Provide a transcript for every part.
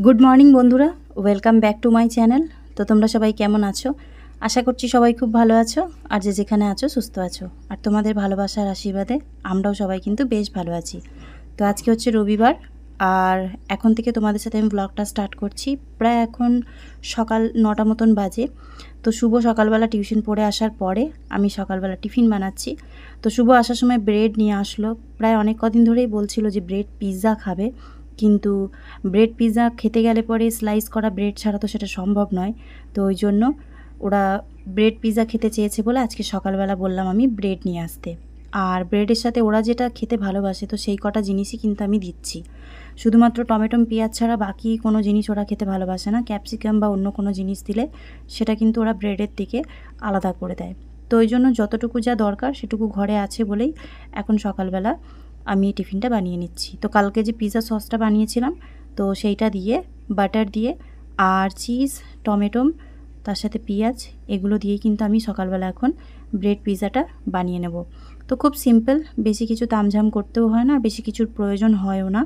Good morning বন্ধুরা, welcome back to my channel. তো তোমরা সবাই কেমন আছো? আশা করছি সবাই খুব ভালো আছো, আর যে যেখানে আছো সুস্থ আছো। আর তোমাদের ভালোবাসার আশীর্বাদে আমরাও সবাই কিন্তু বেশ ভালো আছি। তো আজকে হচ্ছে রবিবার, আর এখন থেকে তোমাদের সাথে আমি ব্লগটা স্টার্ট করছি। প্রায় এখন সকাল 9টা মতন বাজে। তো শুভ সকালবেলা টিউশন পড়ে আসার পরে আমি সকালবেলা টিফিন বানাচ্ছি। তো শুভ আসার সময় ব্রেড নিয়ে আসলো। প্রায় অনেক কদিন ধরেই বলছিল যে ব্রেড পিৎজা খাবে, কিন্তু ব্রেড পিৎজা খেতে গেলে পরে স্লাইস করা ব্রেড ছাড়া তো সেটা সম্ভব নয়। তো ওই জন্য ওরা ব্রেড পিৎজা খেতে চেয়েছে বলে আজকে সকালবেলা বললাম আমি ব্রেড নিয়ে আসতে। আর ব্রেডের সাথে ওরা যেটা খেতে ভালোবাসে তো সেই কটা জিনিসই কিন্তু আমি দিচ্ছি। শুধুমাত্র টমেটো পেঁয়াজ ছাড়া বাকি কোনো জিনিস ওরা খেতে ভালোবাসে না। ক্যাপসিকাম বা অন্য কোনো জিনিস দিলে সেটা কিন্তু ওরা ব্রেডের থেকে আলাদা করে দেয়। তো ওই জন্য যতটুকু যা দরকার সেটুকু ঘরে আছে বলেই এখন সকালবেলা আমি টিফিনটা বানিয়ে নিচ্ছি। তো কালকে যে পিৎজা সসটা বানিয়েছিলাম তো সেইটা দিয়ে বাটার দিয়ে আর চিজ, টমেটো, তার সাথে পেঁয়াজ, এগুলো দিয়েই কিন্তু আমি সকালবেলা এখন ব্রেড পিৎজাটা বানিয়ে নেব। তো খুব সিম্পল, বেশি কিছু তামঝাম করতেও হয় না, বেশি কিছুর প্রয়োজন হয়ও না।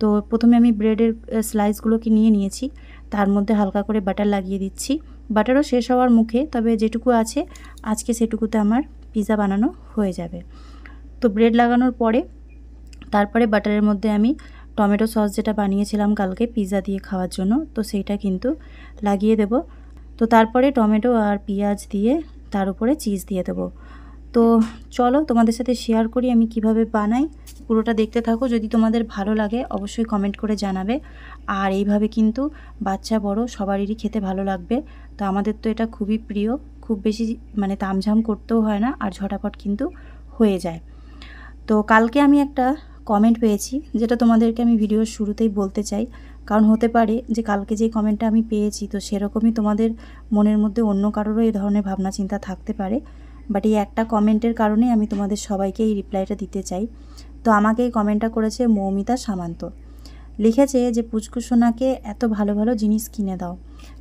তো প্রথমে আমি ব্রেডের স্লাইসগুলোকে নিয়ে নিয়েছি, তার মধ্যে হালকা করে বাটার লাগিয়ে দিচ্ছি। বাটারও শেষ হওয়ার মুখে, তবে যেটুকু আছে আজকে সেটুকুতে আমার পিৎজা বানানো হয়ে যাবে। তো ব্রেড লাগানোর পরে তারপরে বাটারের মধ্যে আমি টমেটো সস যেটা বানিয়েছিলাম কালকে পিৎজা দিয়ে খাওয়ার জন্য, তো সেইটা কিন্তু লাগিয়ে দেব। তো তারপরে টমেটো আর পেঁয়াজ দিয়ে তার উপরে চিজ দিয়ে দেবো। তো চলো তোমাদের সাথে শেয়ার করি আমি কিভাবে বানাই। পুরোটা দেখতে থাকো, যদি তোমাদের ভালো লাগে অবশ্যই কমেন্ট করে জানাবে। আর এইভাবে কিন্তু বাচ্চা বড় সবারই খেতে ভালো লাগবে। তো আমাদের তো এটা খুবই প্রিয়, খুব বেশি তামঝাম করতেও হয় না, আর ঝটাপট কিন্তু হয়ে যায়। তো কালকে আমি একটা কমেন্ট পেয়েছি, যেটা তোমাদেরকে আমি ভিডিওর শুরুতেই বলতে চাই। কারণ হতে পারে যে কালকে যে কমেন্টটা আমি পেয়েছি তো সেরকমই তোমাদের মনের মধ্যে অন্য কারোরও এই ধরনের ভাবনা চিন্তা থাকতে পারে। বাট এই একটা কমেন্টের কারণেই আমি তোমাদের সবাইকে এই রিপ্লাইটা দিতে চাই। তো আমাকে এই কমেন্টটা করেছে মৌমিতা সামান্ত। লিখেছে যে পুচকুসোনাকে এত ভালো ভালো জিনিস কিনে দাও,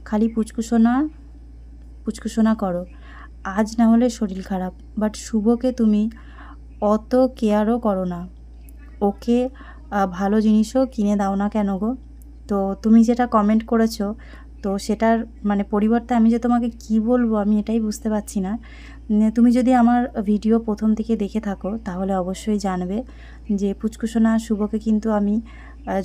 খালি পুচকুসোনা করো, আজ না হলে শরীর খারাপ, বাট শুভকে তুমি অত কেয়ারও করো না, ওকে ভালো জিনিসও কিনে দাও না কেন গো? তো তুমি যেটা কমেন্ট করেছো তো সেটার পরিবর্তে আমি যে তোমাকে কি বলবো আমি এটাই বুঝতে পারছি না। তুমি যদি আমার ভিডিও প্রথম থেকে দেখে থাকো তাহলে অবশ্যই জানবে যে পুচকুসোনা শুভকে কিন্তু আমি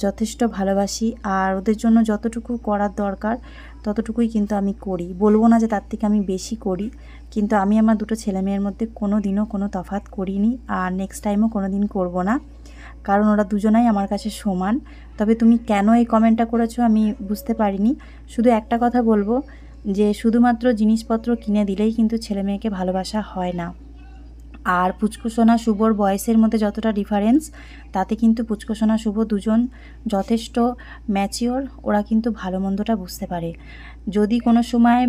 যথেষ্ট ভালোবাসি, আর ওদের জন্য যতটুকু করার দরকার ততটুকুই কিন্তু আমি করি। বলবো না যে তার থেকে আমি বেশি করি, কিন্তু আমি আমার দুটো ছেলে মেয়ের মধ্যে কোনো দিনও কোনো তফাৎ করিনি, আর নেক্সট টাইমও কোনো দিন করবো না, কারণ ওরা দুজনাই আমার কাছে সমান। তবে তুমি কেন এই কমেন্টটা করেছো আমি বুঝতে পারিনি। শুধু একটা কথা বলবো যে শুধুমাত্র জিনিসপত্র কিনে দিলেই কিন্তু ছেলে মেয়েকে ভালোবাসা হয় না। আর পুচকুসোনা শুভর বয়সের মধ্যে যতটা ডিফারেন্স, তাতে কিন্তু পুচকুসোনা শুভ দুজন যথেষ্ট ম্যাচিওর, ওরা কিন্তু ভালো মন্দটা বুঝতে পারে। যদি কোনো সময়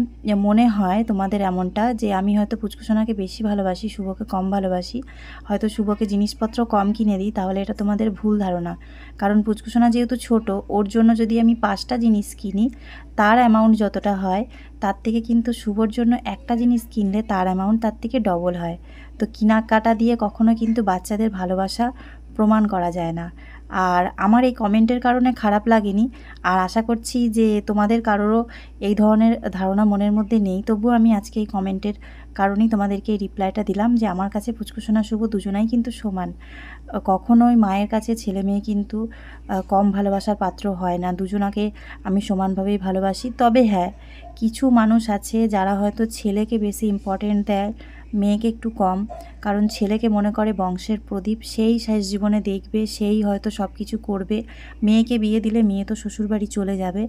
মনে হয় তোমাদের এমনটা যে আমি হয়তো পুচকুসোনাকে বেশি ভালোবাসি, শুভকে কম ভালোবাসি, হয়তো শুভকে জিনিসপত্র কম কিনে দিই, তাহলে এটা তোমাদের ভুল ধারণা। কারণ পুচকুসোনা যেহেতু ছোট, ওর জন্য যদি আমি 5টা জিনিস কিনি তার অ্যামাউন্ট যতটা হয় তার থেকে কিন্তু শুভর জন্য একটা জিনিস কিনলে তার অ্যামাউন্ট তার থেকে ডবল হয়। তো কেনাকাটা দিয়ে কখনো কিন্তু বাচ্চাদের ভালোবাসা প্রমাণ করা যায় না। আর আমার এই কমেন্টের কারণে খারাপ লাগেনি, আর আশা করছি যে তোমাদের কারোরও এই ধরনের ধারণা মনের মধ্যে নেই। তবুও আমি আজকে এই কমেন্টের কারণেই তোমাদেরকে এই রিপ্লাইটা দিলাম যে আমার কাছে পুচকুসোনা শুভ দুজনাই কিন্তু সমান। কখনোই মায়ের কাছে ছেলে মেয়ে কিন্তু কম ভালোবাসার পাত্র হয় না, দুজনাকে আমি সমানভাবেই ভালোবাসি। তবে হ্যাঁ, কিছু মানুষ আছে যারা হয়তো ছেলেকে বেশি ইম্পর্টেন্ট দেয়, মেয়েকে একটু কম। কারণ ছেলেকে মনে করে বংশের প্রদীপ, সেই শেষ জীবনে দেখবে, সেই হয়তো সব কিছু করবে, মেয়েকে বিয়ে দিলে মেয়ে তো শ্বশুরবাড়ি চলে যাবে।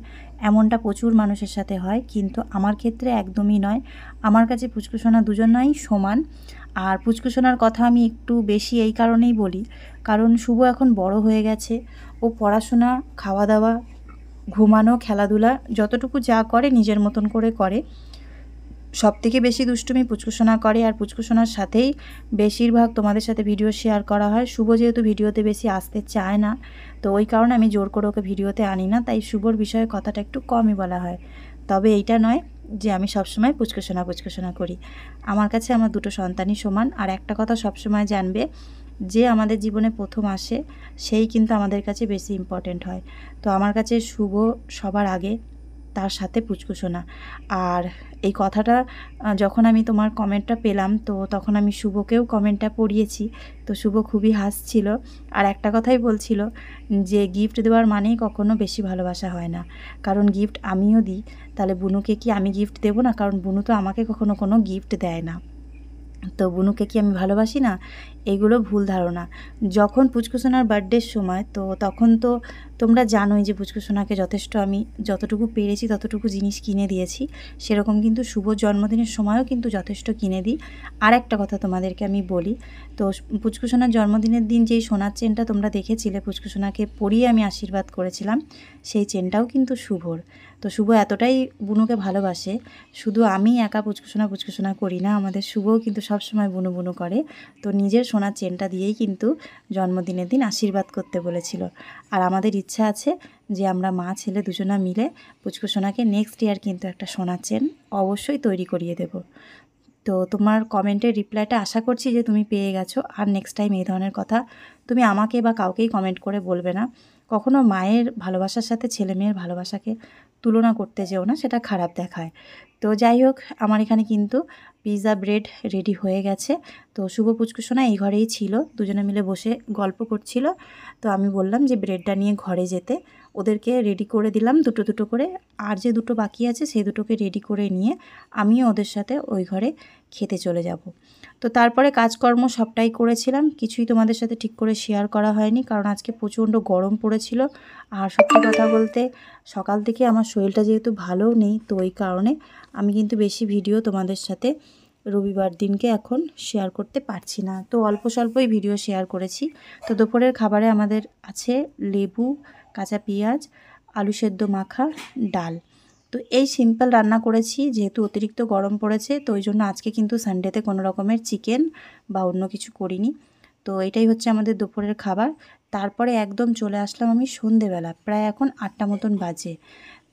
এমনটা প্রচুর মানুষের সাথে হয়, কিন্তু আমার ক্ষেত্রে একদমই নয়। আমার কাছে পুচকুসোনা দুজনাই সমান। আর পুচকুসোনার কথা আমি একটু বেশি এই কারণেই বলি, কারণ শুভ এখন বড় হয়ে গেছে, ও পড়াশোনা, খাওয়া দাওয়া, ঘুমানো, খেলাধুলা যতটুকু যা করে নিজের মতন করে করে। সবথেকে বেশি দুষ্টুমি পুচকুসোনা করে, আর পুচকুসোনার সাথেই বেশিরভাগ তোমাদের সাথে ভিডিও শেয়ার করা হয়। শুভ যেহেতু ভিডিওতে বেশি আসতে চায় না, তো ওই কারণে আমি জোর করে ওকে ভিডিওতে আনি না, তাই শুভর বিষয়ে কথাটা একটু কমই বলা হয়। তবে এইটা নয় যে আমি সবসময় পুচকুসোনা করি। আমার কাছে আমার দুটো সন্তানই সমান। আর একটা কথা সবসময় জানবে যে আমাদের জীবনে প্রথম আসে সেই কিন্তু আমাদের কাছে বেশি ইম্পর্ট্যান্ট হয়। তো আমার কাছে শুভ সবার আগে, তার সাথে পুচকুসোনা। আর এই কথাটা যখন আমি তোমার কমেন্টটা পেলাম, তো তখন আমি শুভকেও কমেন্টটা পড়িয়েছি। তো শুভ খুবই হাসছিল, আর একটা কথাই বলছিল যে গিফট দেওয়ার মানেই কখনো বেশি ভালোবাসা হয় না, কারণ গিফট আমিও দিই, তাহলে বুনুকে কি আমি গিফট দেবো না? কারণ বুনু তো আমাকে কখনো কোনো গিফট দেয় না, তো বুনুকে কি আমি ভালোবাসি না? এগুলো ভুল ধারণা। যখন পুচকুসোনার বার্থডের সময়, তো তখন তো তোমরা জানোই যে পুচকুসোনাকে যথেষ্ট আমি যতটুকু পেরেছি ততটুকু জিনিস কিনে দিয়েছি। সেরকম কিন্তু শুভ জন্মদিনের সময়ও কিন্তু যথেষ্ট কিনে দিই। আর একটা কথা তোমাদেরকে আমি বলি, তো পুচকুসোনার জন্মদিনের দিন যেই সোনার চেনটা তোমরা দেখেছিলে পুচকুসোনাকে পরিয়ে আমি আশীর্বাদ করেছিলাম, সেই চেনটাও কিন্তু শুভর। তো শুভ এতটাই বুনুকে ভালোবাসে, শুধু আমি একা পুচকুসোনা করি না, আমাদের শুভও কিন্তু সবসময় বুনু বুনু করে। তো নিজের সোনার চেনটা দিয়েই কিন্তু জন্মদিনের দিন আশীর্বাদ করতে বলেছিল। আর আমাদের ইচ্ছা আছে যে আমরা মা ছেলে দুজনা মিলে পুচকুসোনাকে নেক্সট ইয়ার কিন্তু একটা সোনার চেন অবশ্যই তৈরি করিয়ে দেব। তো তোমার কমেন্টের রিপ্লাইটা আশা করছি যে তুমি পেয়ে গেছো। আর নেক্সট টাইম এই ধরনের কথা তুমি আমাকে বা কাউকেই কমেন্ট করে বলবে না। কখনো মায়ের ভালোবাসার সাথে ছেলে মেয়ের ভালোবাসাকে তুলনা করতে যেও না, সেটা খারাপ দেখায়। তো যাই হোক, আমার এখানে কিন্তু পিৎজা ব্রেড রেডি হয়ে গেছে। তো শুভ পুচকুসোনা এই ঘরেই ছিল, দুজনে মিলে বসে গল্প করছিল। তো আমি বললাম যে ব্রেডটা নিয়ে ঘরে যেতে, ওদেরকে রেডি করে দিলাম দুটো দুটো করে। আর যে দুটো বাকি আছে সেই দুটোকে রেডি করে নিয়ে আমিও ওদের সাথে ওই ঘরে খেতে চলে যাব। তো তারপরে কাজকর্ম সবটাই করেছিলাম, কিছুই তোমাদের সাথে ঠিক করে শেয়ার করা হয়নি, কারণ আজকে প্রচণ্ড গরম পড়েছিল। আর সত্যি কথা বলতে সকাল থেকে আমার শরীরটা যেহেতু ভালোও নেই, তো ওই কারণে আমি কিন্তু বেশি ভিডিও তোমাদের সাথে রবিবার দিনকে এখন শেয়ার করতে পারছি না। তো অল্প স্বল্পই ভিডিও শেয়ার করেছি। তো দুপুরের খাবারে আমাদের আছে লেবু, কাঁচা পেঁয়াজ, আলু সেদ্ধ মাখা, ডাল। তো এই সিম্পল রান্না করেছি, যেহেতু অতিরিক্ত গরম পড়েছে, তো ওই জন্য আজকে কিন্তু সানডেতে কোনো রকমের চিকেন বা অন্য কিছু করিনি। তো এটাই হচ্ছে আমাদের দুপুরের খাবার। তারপরে একদম চলে আসলাম আমি সন্ধেবেলা, প্রায় এখন 8টা মতন বাজে।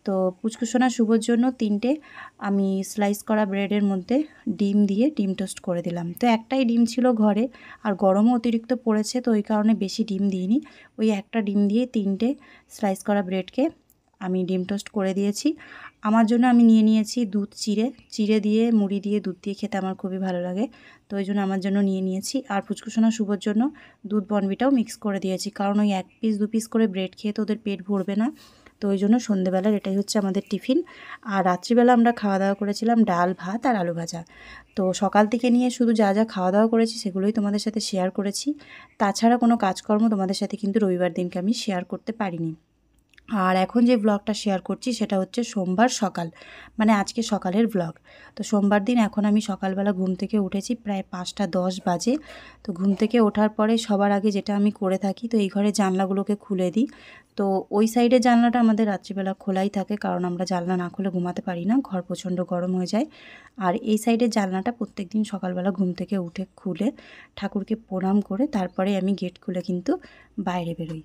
তো পুচকুসোনা শুভর জন্য 3টে আমি স্লাইস করা ব্রেডের মধ্যে ডিম দিয়ে ডিম টোস্ট করে দিলাম। তো একটাই ডিম ছিল ঘরে, আর গরমও অতিরিক্ত পড়েছে, তো ওই কারণে বেশি ডিম দিইনি। ওই একটা ডিম দিয়ে 3টে স্লাইস করা ব্রেডকে আমি ডিম টোস্ট করে দিয়েছি। আমার জন্য আমি নিয়ে নিয়েছি দুধ চিড়ে দিয়ে মুড়ি দিয়ে দুধ দিয়ে খেতে আমার খুবই ভালো লাগে, তো ওই জন্য আমার জন্য নিয়ে নিয়েছি। আর পুচকুসোনা শুভর জন্য দুধ বনবিটাও মিক্স করে দিয়েছি, কারণ ওই 1 পিস 2 পিস করে ব্রেড খেয়ে তো ওদের পেট ভরবে না। তো ওই জন্য সন্ধ্যেবেলার এটাই হচ্ছে আমাদের টিফিন। আর রাত্রিবেলা আমরা খাওয়া দাওয়া করেছিলাম ডাল ভাত আর আলু ভাজা। তো সকাল থেকে নিয়ে শুধু যা যা খাওয়া দাওয়া করেছি সেগুলোই তোমাদের সাথে শেয়ার করেছি। তাছাড়া কোনো কাজকর্ম তোমাদের সাথে কিন্তু রবিবার দিনকে আমি শেয়ার করতে পারিনি। আর এখন যে ব্লগটা শেয়ার করছি সেটা হচ্ছে সোমবার সকাল, মানে আজকে সকালের ব্লগ। তো সোমবার দিন এখন আমি সকালবেলা ঘুম থেকে উঠেছি, প্রায় 5টা 10 বাজে। তো ঘুম থেকে ওঠার পরে সবার আগে যেটা আমি করে থাকি, তো এই ঘরে জানলাগুলোকে খুলে দিই। তো ওই সাইডের জানলাটা আমাদের রাত্রিবেলা খোলাই থাকে, কারণ আমরা জানলা না খুলে ঘুমাতে পারি না, ঘর প্রচণ্ড গরম হয়ে যায়। আর এই সাইডের জানলাটা প্রত্যেক দিন সকালবেলা ঘুম থেকে উঠে খুলে ঠাকুরকে প্রণাম করে তারপরে আমি গেট খুলে কিন্তু বাইরে বেরোই।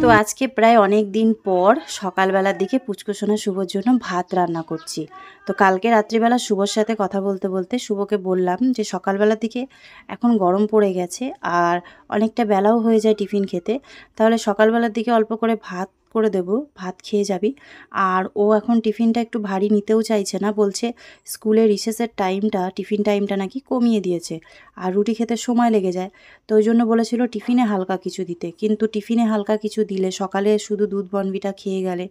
তো আজকে প্রায় অনেক দিন পর সকালবেলার দিকে পুচকুসোনা শুভর জন্য ভাত রান্না করছি। তো কালকে রাত্রিবেলা শুভর সাথে কথা বলতে বলতে শুভকে বললাম যে সকালবেলার দিকে এখন গরম পড়ে গেছে আর অনেকটা বেলাও হয়ে যায় টিফিন খেতে, তাহলে সকালবেলার দিকে অল্প করে ভাত করে দেব, ভাত খেয়ে যাবি। আর ও এখন টিফিনটা একটু ভারী নিতেও চাইছে না, বলছে স্কুলে রিসেসের টাইমটা, টিফিন টাইমটা নাকি কমিয়ে দিয়েছে আর রুটি খেতে সময় লেগে যায়। তো ওই জন্য বলেছিল টিফিনে হালকা কিছু দিতে, কিন্তু টিফিনে হালকা কিছু দিলে সকালে শুধু দুধ বনবিটা খেয়ে গেলে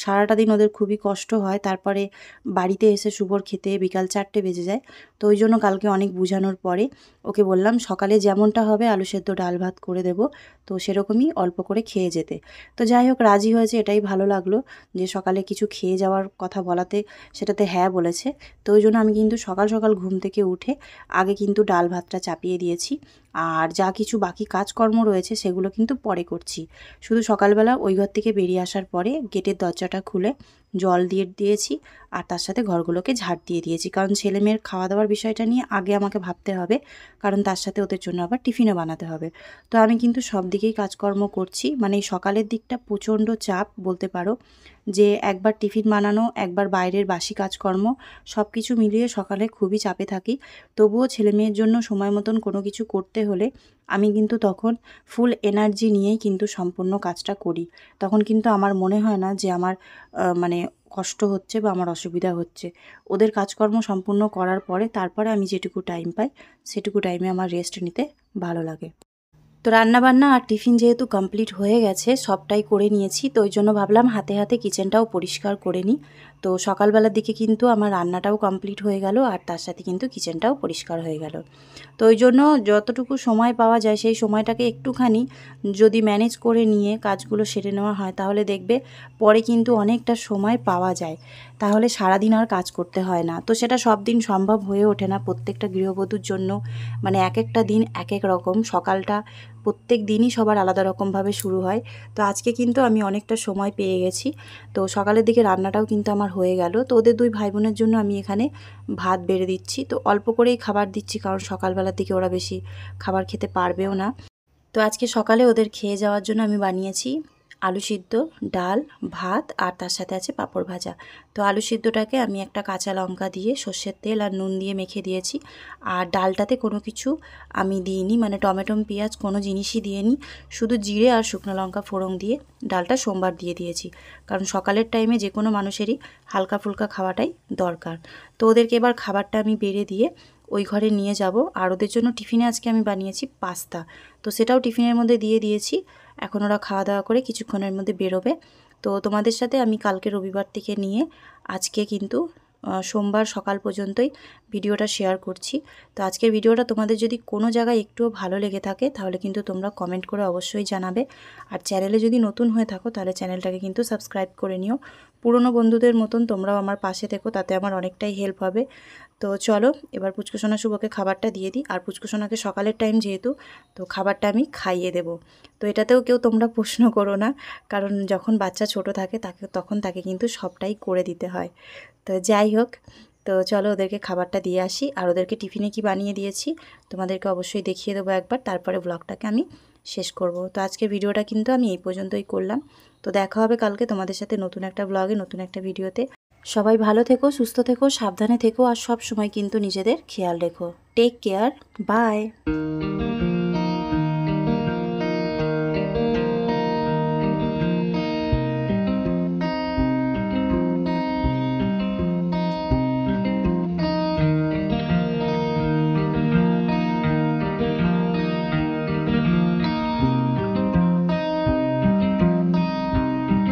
সারাটা দিন ওদের খুবই কষ্ট হয়, তারপরে বাড়িতে এসে শুভর খেতে বিকাল 4টে বেজে যায়। তো ওই জন্য কালকে অনেক বোঝানোর পরে ওকে বললাম সকালে যেমনটা হবে আলু সেদ্ধ ডাল ভাত করে দেব, তো সেরকমই অল্প করে খেয়ে যেতে। তো যাই হোক, রাজি হয়েছে, এটাই ভালো লাগলো যে সকালে কিছু খেয়ে যাওয়ার কথা বলাতে সেটাতে হ্যাঁ বলেছে। তো ওই জন্য আমি কিন্তু সকাল সকাল ঘুম থেকে উঠে আগে কিন্তু ডাল ভাতটা চাপিয়ে দিয়েছি, আর যা কিছু বাকি কাজকর্ম রয়েছে সেগুলো কিন্তু পরে করছি। শুধু সকালবেলা ওই ঘর থেকে বেরিয়ে আসার পরে গেটের দরজাটা খুলে জল দিয়ে দিয়েছি, আর তার সাথে ঘরগুলোকে ঝাড় দিয়ে দিয়েছি, কারণ ছেলে মেয়ের খাওয়া দাওয়ার বিষয়টা নিয়ে আগে আমাকে ভাবতে হবে, কারণ তার সাথে ওদের জন্য আবার টিফিনও বানাতে হবে। তো আমি কিন্তু সব দিকেই কাজকর্ম করছি, মানে এই সকালের দিকটা প্রচণ্ড চাপ বলতে পারো, যে একবার টিফিন বানানো, একবার বাইরের বাসি কাজকর্ম, সব কিছু মিলিয়ে সকালে খুবই চাপে থাকি। তবুও ছেলে মেয়ের জন্য সময় মতন কোনো কিছু করতে হলে আমি কিন্তু তখন ফুল এনার্জি নিয়েই কিন্তু সম্পূর্ণ কাজটা করি। তখন কিন্তু আমার মনে হয় না যে আমার মানে কষ্ট হচ্ছে বা আমার অসুবিধা হচ্ছে। ওদের কাজকর্ম সম্পূর্ণ করার পরে তারপরে আমি যেটুকু টাইম পাই সেটুকু টাইমে আমার রেস্ট নিতে ভালো লাগে। তো রান্নাবান্না আর টিফিন যেহেতু কমপ্লিট হয়ে গেছে, সবটাই করে নিয়েছি, তো ওই জন্য ভাবলাম হাতে হাতে কিচেনটাও পরিষ্কার করে নিই। তো সকালবেলার দিকে কিন্তু আমার রান্নাটাও কমপ্লিট হয়ে গেল, আর তার সাথে কিন্তু কিচেনটাও পরিষ্কার হয়ে গেল। তো ওই জন্য যতটুকু সময় পাওয়া যায় সেই সময়টাকে একটুখানি যদি ম্যানেজ করে নিয়ে কাজগুলো সেরে নেওয়া হয়, তাহলে দেখবে পরে কিন্তু অনেকটা সময় পাওয়া যায়, তাহলে সারাদিন আর কাজ করতে হয় না। তো সেটা সব দিন সম্ভব হয়ে ওঠে না প্রত্যেকটা গৃহবধূর জন্য, মানে এক একটা দিন এক এক রকম, সকালটা প্রত্যেক দিনই সবার আলাদা রকমভাবে শুরু হয়। তো আজকে কিন্তু আমি অনেকটা সময় পেয়ে গেছি। তো সকালের দিকে রান্নাটাও কিন্তু আমার হয়ে গেল। তো ওদের দুই ভাই বোনের জন্য আমি এখানে ভাত বেড়ে দিচ্ছি, তো অল্প করেই খাবার দিচ্ছি, কারণ সকালবেলার দিকে ওরা বেশি খাবার খেতে পারবেও না। তো আজকে সকালে ওদের খেয়ে যাওয়ার জন্য আমি বানিয়েছি আলু সিদ্ধ, ডাল, ভাত, আর তার সাথে আছে পাঁপড় ভাজা। তো আলু সিদ্ধটাকে আমি একটা কাঁচা লঙ্কা দিয়ে সর্ষের তেল আর নুন দিয়ে মেখে দিয়েছি, আর ডালটাতে কোনো কিছু আমি দিইনি, মানে টমেটো পেঁয়াজ কোনো জিনিসই দিইনি, শুধু জিরে আর শুকনো লঙ্কা ফোড়ন দিয়ে ডালটা সোমবার দিয়ে দিয়েছি, কারণ সকালের টাইমে যে কোনো মানুষেরই হালকা ফুলকা খাওয়াটাই দরকার। তো ওদেরকে এবার খাবারটা আমি বেড়ে দিয়ে ওই ঘরে নিয়ে যাব। আর ওদের জন্য টিফিনে আজকে আমি বানিয়েছি পাস্তা, তো সেটাও টিফিনের মধ্যে দিয়ে দিয়েছি। এখন ওরা খাওয়া দাওয়া করে কিছুক্ষণের মধ্যে বেরোবে। তো তোমাদের সাথে আমি কালকে রবিবার থেকে নিয়ে আজকে কিন্তু সোমবার সকাল পর্যন্তই ভিডিওটা শেয়ার করছি। তো আজকের ভিডিওটা তোমাদের যদি কোনো জায়গায় একটুও ভালো লেগে থাকে তাহলে কিন্তু তোমরা কমেন্ট করে অবশ্যই জানাবে। আর চ্যানেলে যদি নতুন হয়ে থাকো তাহলে চ্যানেলটাকে কিন্তু সাবস্ক্রাইব করে নিও। পুরনো বন্ধুদের মতন তোমরাও আমার পাশে থেকো, তাতে আমার অনেকটাই হেল্প হবে। তো চলো এবার পুচকুসোনা শুভকে খাবারটা দিয়ে দিই, আর পুচকুসোনাকে সকালের টাইম যেহেতু, তো খাবারটা আমি খাইয়ে দেব। তো এটাতেও কেউ তোমরা প্রশ্ন করো না, কারণ যখন বাচ্চা ছোট থাকে তখন তাকে কিন্তু সবটাই করে দিতে হয়। তো যাই হোক, তো চলো ওদেরকে খাবারটা দিয়ে আসি, আর ওদেরকে টিফিনে কি বানিয়ে দিয়েছি তোমাদেরকে অবশ্যই দেখিয়ে দেবো একবার, তারপরে ব্লগটাকে আমি শেষ করব। তো আজকের ভিডিওটা কিন্তু আমি এই পর্যন্তই করলাম। তো দেখা হবে কালকে তোমাদের সাথে নতুন একটা ব্লগে, নতুন একটা ভিডিওতে। সবাই ভালো থেকো, সুস্থ থেকো, সাবধানে থেকো, আর সব সময় কিন্তু নিজেদের খেয়াল রেখো। Take care, by.